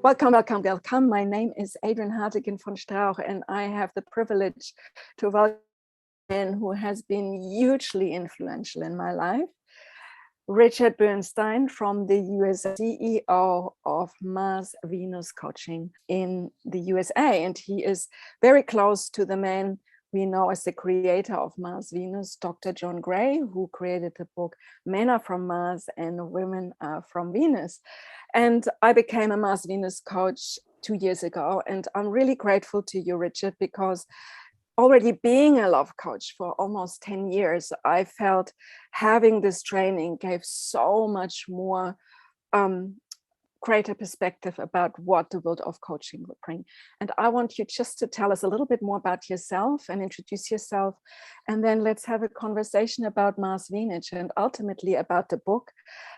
Welcome, welcome, welcome. My name is Adriane Hartigan-von Srauch, and I have the privilege to welcome a man who has been hugely influential in my life, Richard Bernstein from the USA, CEO of Mars Venus Coaching in the USA. And he is very close to the man we know as the creator of Mars Venus, Dr. John Gray, who created the book Men Are From Mars and Women Are From Venus. And I became a Mars Venus coach 2 years ago. And I'm really grateful to you, Richard, because already being a love coach for almost 10 years, I felt having this training gave so much more greater perspective about what the world of coaching would bring. And I want you just to tell us a little bit more about yourself and introduce yourself. And then let's have a conversation about Mars Venus and ultimately about the book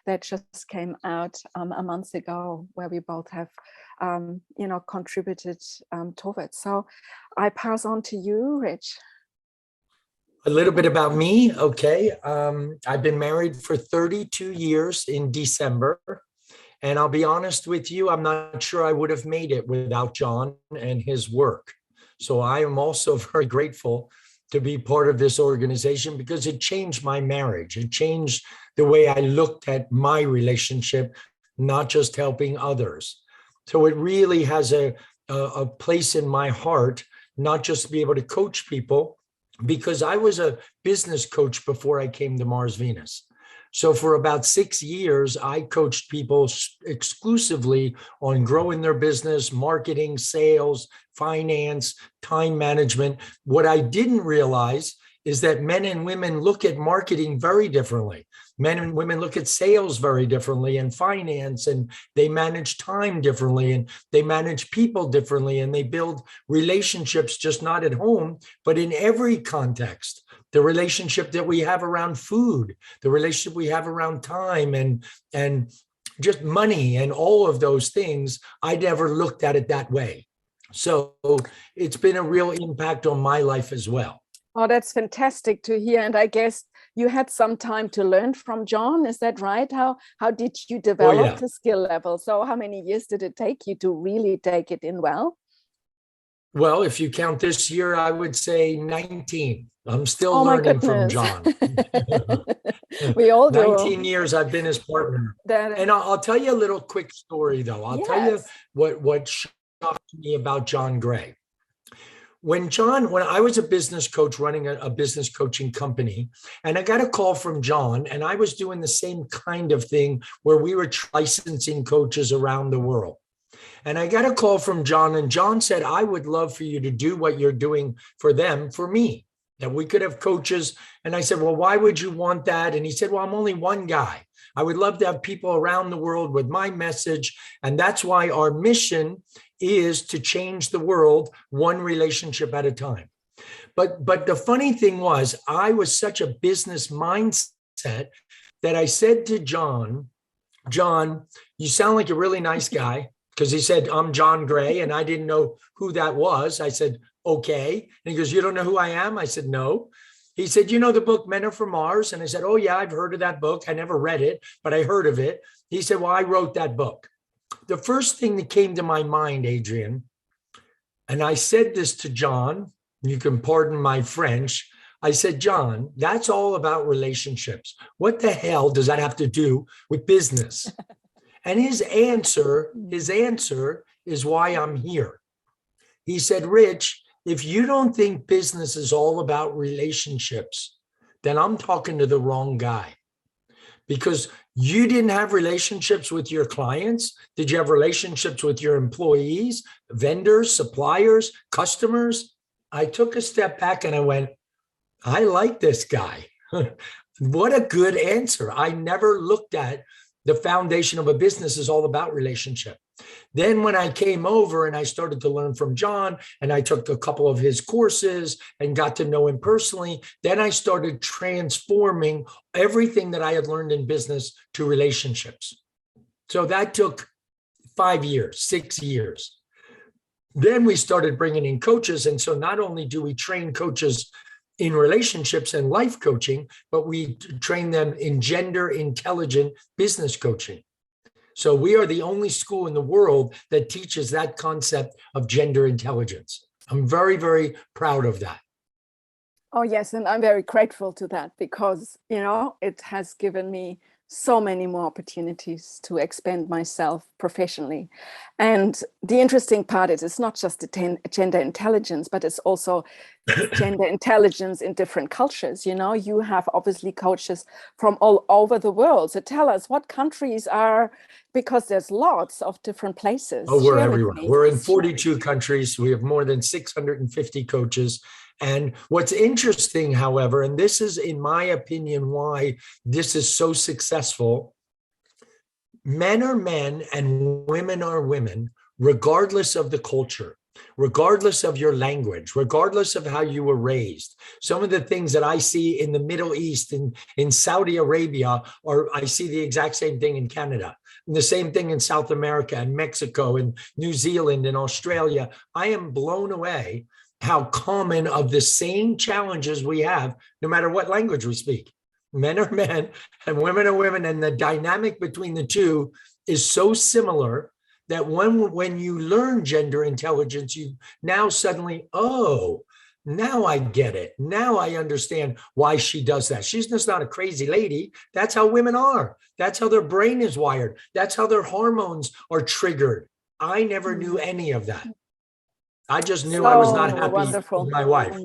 that just came out a month ago, where we both have, contributed towards. So I pass on to you, Rich. A little bit about me. Okay. I've been married for 32 years in December. And I'll be honest with you, I'm not sure I would have made it without John and his work. So I am also very grateful to be part of this organization because it changed my marriage. It changed the way I looked at my relationship, not just helping others. So it really has a place in my heart, not just to be able to coach people, because I was a business coach before I came to Mars Venus. So for about 6 years, I coached people exclusively on growing their business, marketing, sales, finance, time management. What I didn't realize is that men and women look at marketing very differently. Men and women look at sales very differently, and finance, and they manage time differently, and they manage people differently, and they build relationships just not at home, but in every context. The relationship that we have around food, the relationship we have around time and just money and all of those things, I never looked at it that way. So it's been a real impact on my life as well. Oh, that's fantastic to hear. And I guess you had some time to learn from John. Is that right? How did you develop the skill level? So how many years did it take you to really take it in well? Well, if you count this year, I would say 19. I'm still learning from John. We all do. 19 years I've been his partner. And I'll tell you a little quick story, though. I'll tell you what shocked me about John Gray. When I was a business coach running a business coaching company, and I got a call from John, and I was doing the same kind of thing where we were licensing coaches around the world. And I got a call from John, and John said, I would love for you to do what you're doing for them, for me, that we could have coaches. And I said, well, why would you want that? And he said, well, I'm only one guy. I would love to have people around the world with my message. And that's why our mission is to change the world one relationship at a time. But the funny thing was, I was such a business mindset that I said to John, you sound like a really nice guy. Because he said, I'm John Gray, and I didn't know who that was. I said, okay. And he goes, you don't know who I am? I said, no. He said, you know the book Men Are From Mars? And I said, oh yeah, I've heard of that book. I never read it, but I heard of it. He said, well, I wrote that book. The first thing that came to my mind, Adriane, and I said this to John, you can pardon my French. I said, John, that's all about relationships. What the hell does that have to do with business? And his answer is why I'm here. He said, Rich, if you don't think business is all about relationships, then I'm talking to the wrong guy. Because you didn't have relationships with your clients. Did you have relationships with your employees, vendors, suppliers, customers? I took a step back and I went, I like this guy. What a good answer. I never looked at the foundation of a business is all about relationship. Then when I came over and I started to learn from John, and I took a couple of his courses and got to know him personally, then I started transforming everything that I had learned in business to relationships. So that took 5 years, 6 years. Then we started bringing in coaches. And so not only do we train coaches in relationships and life coaching, but we train them in gender intelligent business coaching. So we are the only school in the world that teaches that concept of gender intelligence. I'm very, very proud of that. Oh, yes. And I'm very grateful to that because, it has given me so many more opportunities to expand myself professionally. And the interesting part is it's not just the gender intelligence, but it's also gender intelligence in different cultures. You have obviously coaches from all over the world. So tell us what countries are, because there's lots of different places. Oh, we're everywhere. We're in 42 countries. We have more than 650 coaches. And what's interesting, however, and this is, in my opinion, why this is so successful, men are men and women are women, regardless of the culture, regardless of your language, regardless of how you were raised. Some of the things that I see in the Middle East, in Saudi Arabia, or I see the exact same thing in Canada, and the same thing in South America and Mexico and New Zealand and Australia. I am blown away how common of the same challenges we have, no matter what language we speak. Men are men and women are women, and the dynamic between the two is so similar that when you learn gender intelligence, you now suddenly, now I get it. Now I understand why she does that. She's just not a crazy lady. That's how women are. That's how their brain is wired. That's how their hormones are triggered. I never knew any of that. I just knew I was not happy with my wife.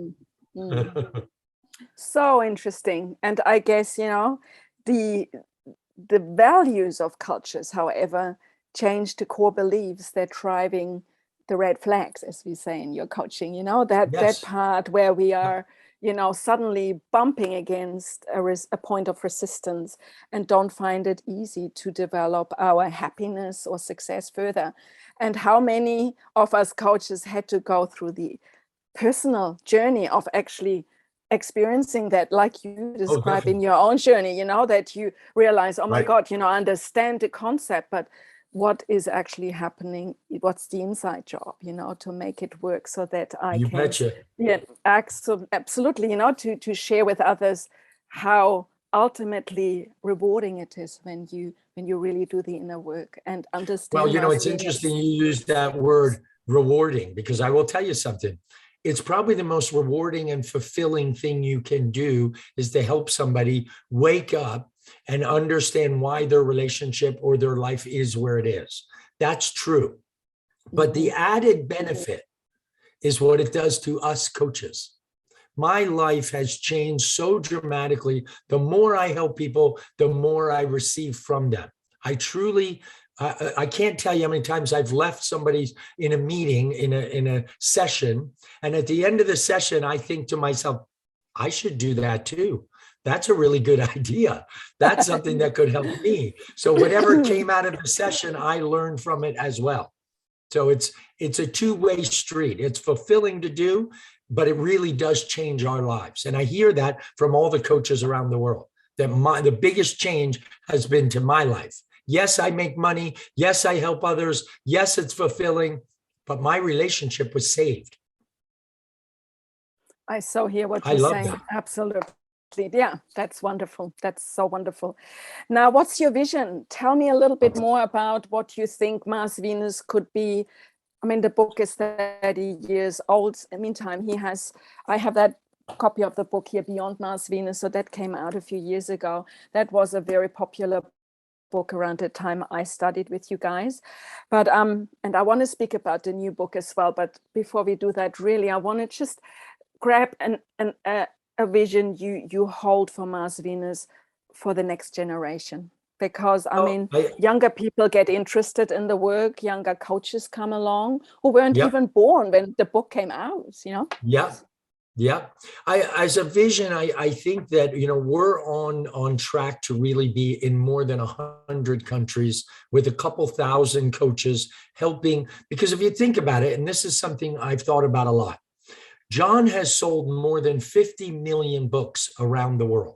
So interesting. And I guess, the values of cultures, however, change the core beliefs that driving the red flags, as we say in your coaching, that part where we are, suddenly bumping against a point of resistance and don't find it easy to develop our happiness or success further. And how many of us coaches had to go through the personal journey of actually experiencing that, like you describe in your own journey, that you realize, oh my God, I understand the concept, but what is actually happening? What's the inside job, to make it work so that I you can, betcha. Absolutely, to share with others how ultimately rewarding it is when you really do the inner work and understand. Well, it's interesting you use that word rewarding, because I will tell you something. It's probably the most rewarding and fulfilling thing you can do is to help somebody wake up and understand why their relationship or their life is where it is. That's true. But the added benefit is what it does to us coaches. My life has changed so dramatically. The more I help people, the more I receive from them. I truly, I can't tell you how many times I've left somebody in a meeting, in a session, and at the end of the session, I think to myself, I should do that too. That's a really good idea. That's something that could help me. So whatever came out of the session, I learned from it as well. So it's a two-way street. It's fulfilling to do, but it really does change our lives. And I hear that from all the coaches around the world, that the biggest change has been to my life. Yes, I make money. Yes, I help others. Yes, it's fulfilling, but my relationship was saved. I so hear what you're saying. That. Absolutely. Yeah, that's wonderful. That's so wonderful. Now, what's your vision? Tell me a little bit more about what you think Mars Venus could be. I mean, the book is 30 years old. In the meantime, I have that copy of the book here, Beyond Mars Venus. So that came out a few years ago. That was a very popular book around the time I studied with you guys. But and I want to speak about the new book as well. But before we do that, really, I want to just grab a vision you hold for Mars Venus for the next generation. Because younger people get interested in the work, younger coaches come along who weren't even born when the book came out, Yeah. As a vision, I think that, we're on track to really be in more than 100 countries with a couple thousand coaches helping. Because if you think about it, and this is something I've thought about a lot, John has sold more than 50 million books around the world.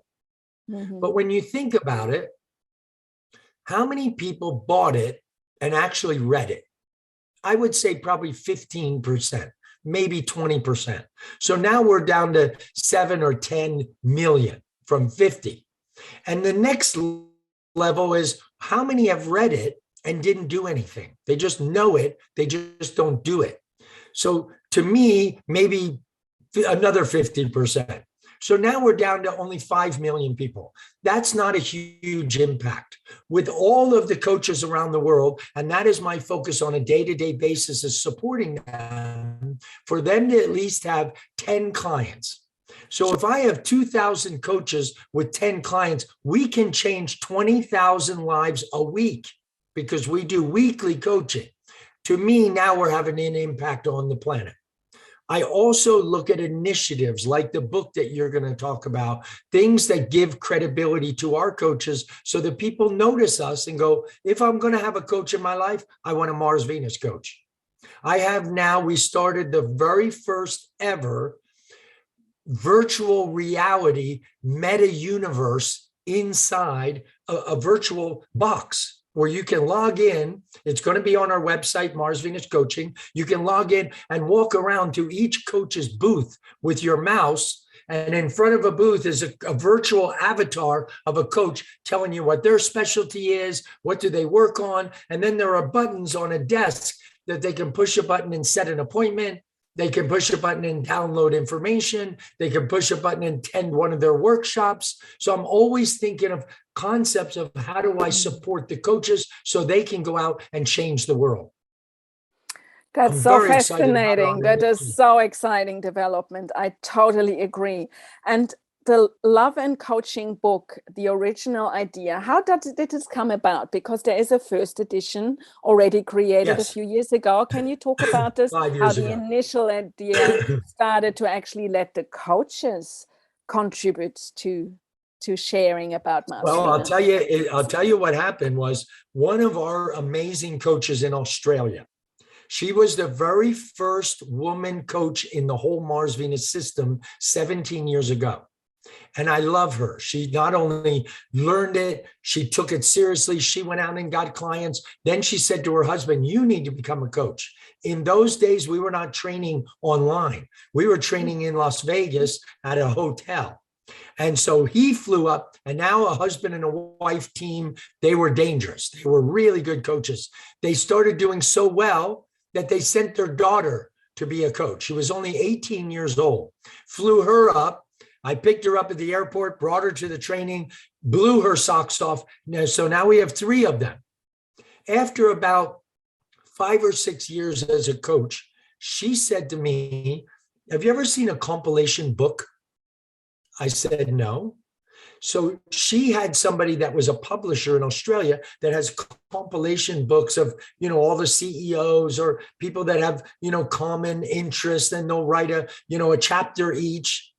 Mm-hmm. But when you think about it, how many people bought it and actually read it? I would say probably 15%, maybe 20%. So now we're down to 7 or 10 million from 50. And the next level is how many have read it and didn't do anything. They just know it. They just don't do it. So to me, maybe another 50%. So now we're down to only 5 million people. That's not a huge impact. With all of the coaches around the world, and that is my focus on a day-to-day basis, is supporting them, for them to at least have 10 clients. So if I have 2,000 coaches with 10 clients, we can change 20,000 lives a week because we do weekly coaching. To me, now we're having an impact on the planet. I also look at initiatives like the book that you're going to talk about, things that give credibility to our coaches so that people notice us and go, if I'm going to have a coach in my life, I want a Mars Venus coach. We started the very first ever virtual reality meta universe inside a virtual box where you can log in. It's going to be on our website, Mars Venus Coaching. You can log in and walk around to each coach's booth with your mouse. And in front of a booth is a virtual avatar of a coach telling you what their specialty is, what do they work on. And then there are buttons on a desk that they can push a button and set an appointment. They can push a button and download information. They can push a button and attend one of their workshops. So I'm always thinking of concepts of how do I support the coaches so they can go out and change the world. That's so fascinating. That is so exciting development. I totally agree. And the Love and Coaching book, the original idea, how did this come about? Because there is a first edition already created a few years ago. Can you talk about this? 5 years how ago. The initial idea started to actually let the coaches contribute to sharing about Mars Venus? Well, I'll tell you what happened was one of our amazing coaches in Australia. She was the very first woman coach in the whole Mars Venus system 17 years ago. And I love her. She not only learned it, she took it seriously. She went out and got clients. Then she said to her husband, you need to become a coach. In those days, we were not training online. We were training in Las Vegas at a hotel. And so he flew up, and now a husband and a wife team, they were dangerous. They were really good coaches. They started doing so well that they sent their daughter to be a coach. She was only 18 years old, flew her up. I picked her up at the airport, brought her to the training, blew her socks off. So now we have 3 of them. After about 5 or 6 years as a coach, she said to me, have you ever seen a compilation book? I said, no. So she had somebody that was a publisher in Australia that has compilation books of, all the CEOs or people that have, common interests, and they'll write a chapter each.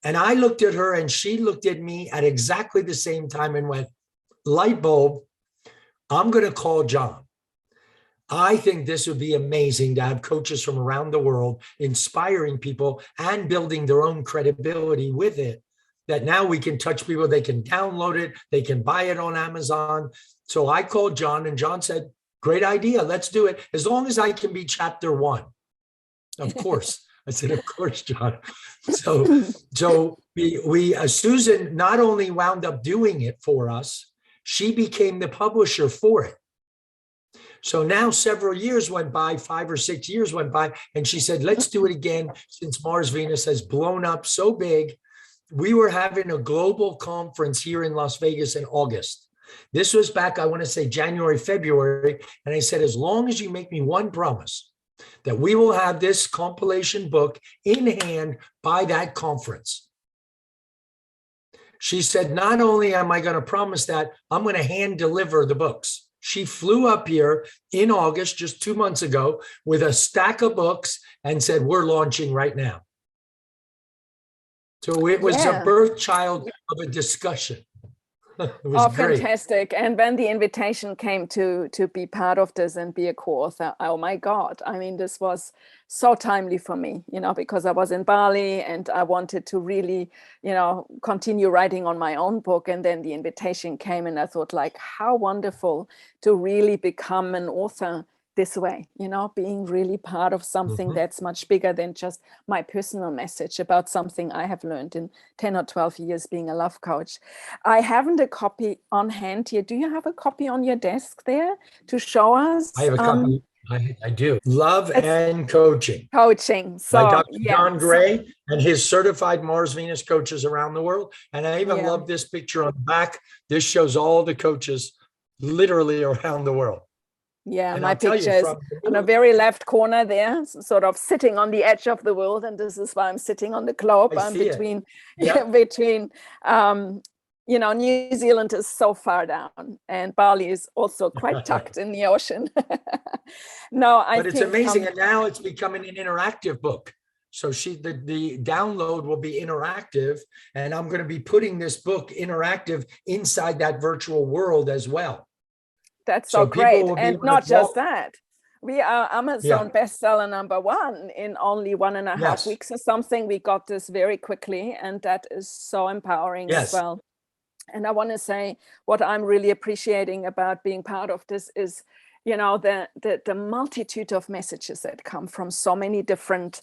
And I looked at her and she looked at me at exactly the same time and went, light bulb, I'm going to call John. I think this would be amazing to have coaches from around the world inspiring people and building their own credibility with it, that now we can touch people. They can download it. They can buy it on Amazon. So I called John and John said, great idea. Let's do it. As long as I can be chapter 1. Of course. I said, of course, John. So Susan not only wound up doing it for us, she became the publisher for it. So now several years went by, 5 or 6 years went by, and she said, let's do it again since Mars Venus has blown up so big. We were having a global conference here in Las Vegas in August. This was back, I want to say January, February. And I said, as long as you make me one promise that we will have this compilation book in hand by that conference. She said, not only am I going to promise that, I'm going to hand deliver the books. She flew up here in August, just 2 months ago, with a stack of books and said, we're launching right now. So it was a birth child of a discussion. It was great. Fantastic. And when the invitation came to be part of this and be a co-author, oh my God. I mean, this was so timely for me, because I was in Bali and I wanted to really, continue writing on my own book. And then the invitation came and I thought, like, how wonderful to really become an author this way, being really part of something that's much bigger than just my personal message about something I have learned in 10 or 12 years being a love coach. I haven't a copy on hand here. Do you have a copy on your desk there to show us? I have a copy. I do. Love and Coaching. Coaching. So, by Dr. John Gray and his certified Mars Venus coaches around the world. And I even love this picture on the back. This shows all the coaches literally around the world. Yeah, and my picture is on the very left corner there, sort of sitting on the edge of the world. And this is why I'm sitting on the globe. I'm between, New Zealand is so far down and Bali is also quite tucked in the ocean. But it's amazing. And now it's becoming an interactive book. So the download will be interactive. And I'm going to be putting this book interactive inside that virtual world as well. That's so great. And not just that. We are Amazon bestseller #1 in only 1.5 weeks or something. We got this very quickly, and that is so empowering as well. And I want to say what I'm really appreciating about being part of this is, the multitude of messages that come from so many different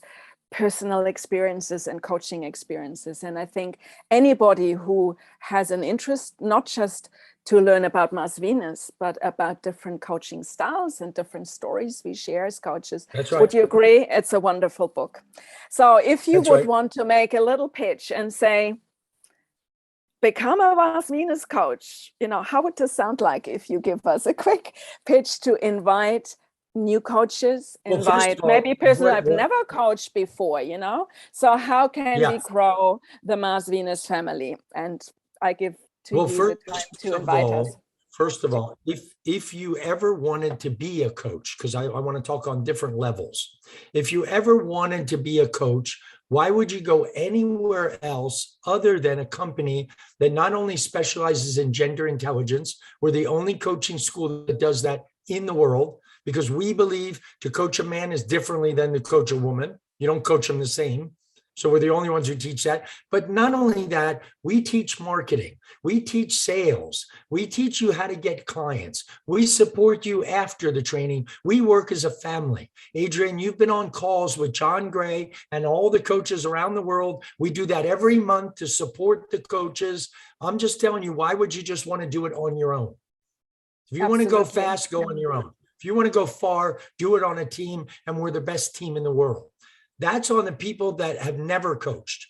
personal experiences and coaching experiences. And I think anybody who has an interest, not just to learn about Mars Venus, but about different coaching styles and different stories we share as coaches. Would you agree? It's a wonderful book. So if you would want to make a little pitch and say, become a Mars Venus coach, how would this sound like if you give us a quick pitch to invite new coaches, maybe person I've never coached before, So how can we grow the Mars Venus family? And I give to you the time to invite us. First of all, if you ever wanted to be a coach, because I want to talk on different levels. If you ever wanted to be a coach, why would you go anywhere else other than a company that not only specializes in gender intelligence? We're the only coaching school that does that in the world, because we believe to coach a man is differently than to coach a woman. You don't coach them the same. So we're the only ones who teach that. But not only that, we teach marketing. We teach sales. We teach you how to get clients. We support you after the training. We work as a family. Adriane, you've been on calls with John Gray and all the coaches around the world. We do that every month to support the coaches. I'm just telling you, why would you just want to do it on your own? If you want to go fast, go on your own. If you want to go far, do it on a team, and we're the best team in the world. That's on the people that have never coached.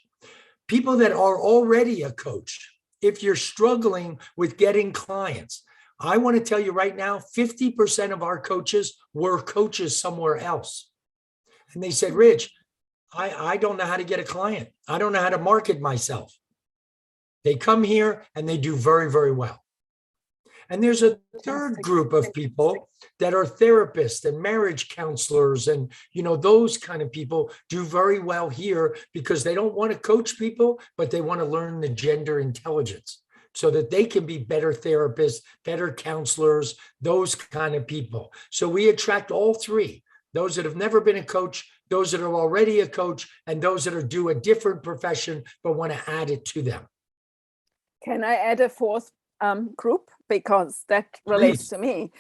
People that are already a coach. If you're struggling with getting clients, I want to tell you right now, 50% of our coaches were coaches somewhere else. And they said, Rich, I don't know how to get a client. I don't know how to market myself. They come here and they do very, very well. And there's a third group of people that are therapists and marriage counselors and, those kind of people do very well here because they don't want to coach people, but they want to learn the gender intelligence so that they can be better therapists, better counselors, those kind of people. So we attract all three, those that have never been a coach, those that are already a coach, and those that are do a different profession, but want to add it to them. Can I add a fourth group, because that relates to me?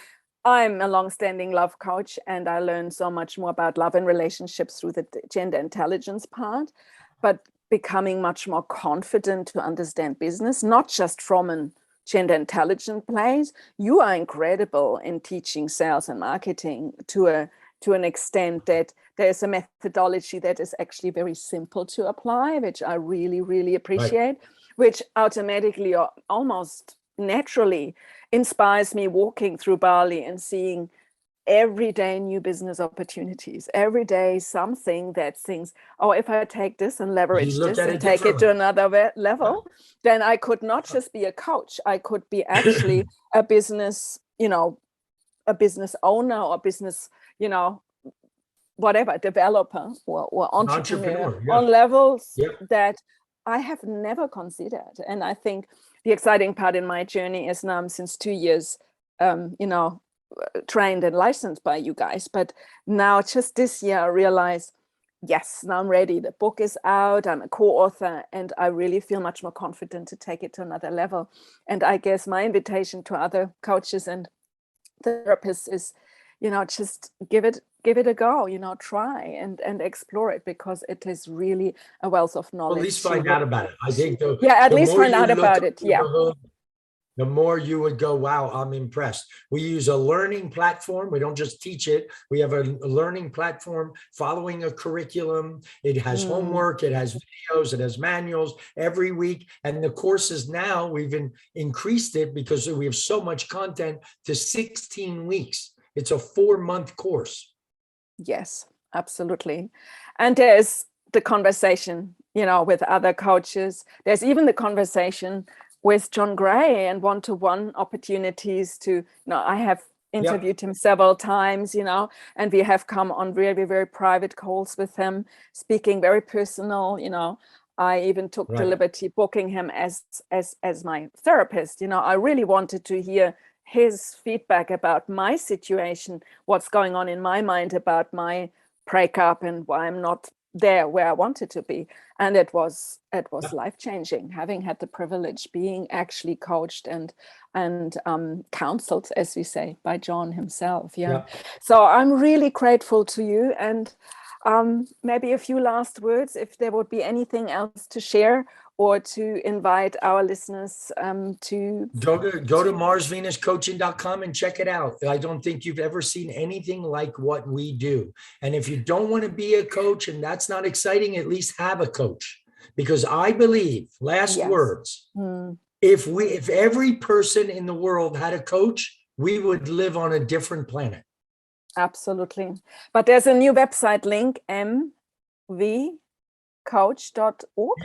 I'm a long-standing love coach, and I learned so much more about love and relationships through the gender intelligence part, but becoming much more confident to understand business, not just from a gender intelligent place. You are incredible in teaching sales and marketing to an extent that there's a methodology that is actually very simple to apply, which I really, really appreciate, which automatically or almost naturally inspires me walking through Bali and seeing every day new business opportunities, every day something that thinks, oh, if I take this and leverage this and take it to another level, then I could not just be a coach. I could be actually a business, a business owner or business, whatever, developer or entrepreneur on levels that I have never considered. And I think the exciting part in my journey is now I'm since 2 years, trained and licensed by you guys. But now just this year, I realized, yes, now I'm ready. The book is out. I'm a co-author, and I really feel much more confident to take it to another level. And I guess my invitation to other coaches and therapists is, just give it a go, try and explore it, because it is really a wealth of knowledge. At least find out about it. I think at least find out about it. Yeah. The more you would go, wow, I'm impressed. We use a learning platform. We don't just teach it. We have a learning platform following a curriculum. It has homework, it has videos, it has manuals every week. And the courses now, we've increased it because we have so much content to 16 weeks. It's a 4-month course. Yes, absolutely. And there's the conversation, with other coaches. There's even the conversation with John Gray and one-to-one opportunities to, I have interviewed him several times, and we have come on very, very private calls with him, speaking very personal, I even took the liberty booking him as my therapist. I really wanted to hear his feedback about my situation, what's going on in my mind about my breakup and why I'm not there where I wanted to be. And it was life-changing, having had the privilege being actually coached and counseled, as we say, by John himself. So I'm really grateful to you, and maybe a few last words, if there would be anything else to share, or to invite our listeners to go to marsvenuscoaching.com and check it out. I don't think you've ever seen anything like what we do. And if you don't want to be a coach and that's not exciting, at least have a coach, because I believe, last words, if every person in the world had a coach, we would live on a different planet. Absolutely. But there's a new website link, mvcoach.org.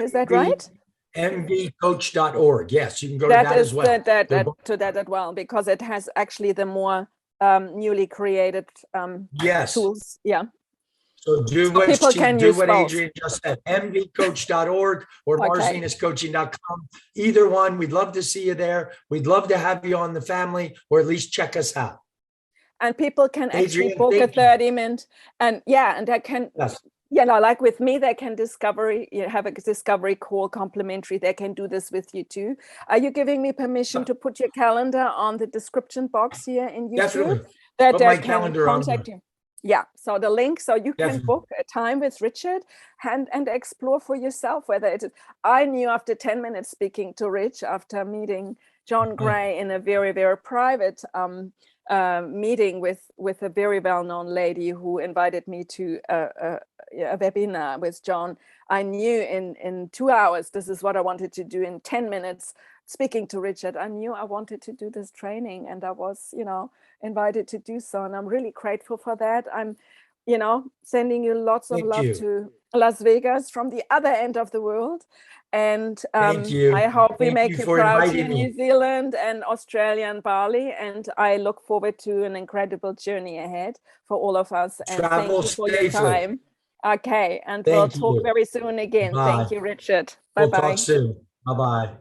Is that right? mvcoach.org. Yes, you can go to that as well. To that as well, because it has actually the more newly created tools. Yeah. So do what Adriane just said, mvcoach.org or marsvenuscoaching.com. Either one, we'd love to see you there. We'd love to have you on the family, or at least check us out. And people can actually book a 30-minute, and they can. Yes. Like with me, they can have a discovery call complimentary. They can do this with you too. Are you giving me permission to put your calendar on the description box here in YouTube? Definitely. That they can contact you. Yeah, so the link, so you can book a time with Richard and explore for yourself whether it is. I knew after 10 minutes speaking to Rich, after meeting John Gray in a very, very private meeting with a very well-known lady who invited me to a webinar with John. I knew in 2 hours, this is what I wanted to do. In 10 minutes, speaking to Richard, I knew I wanted to do this training, and I was, invited to do so. And I'm really grateful for that. I'm, sending you lots of love to Las Vegas from the other end of the world. And I hope we make you proud here in New Zealand and Australia and Bali. And I look forward to an incredible journey ahead for all of us. And thank you for your time. Okay. And we'll talk very soon again. Thank you, Richard. Bye-bye. We'll talk soon. Bye-bye.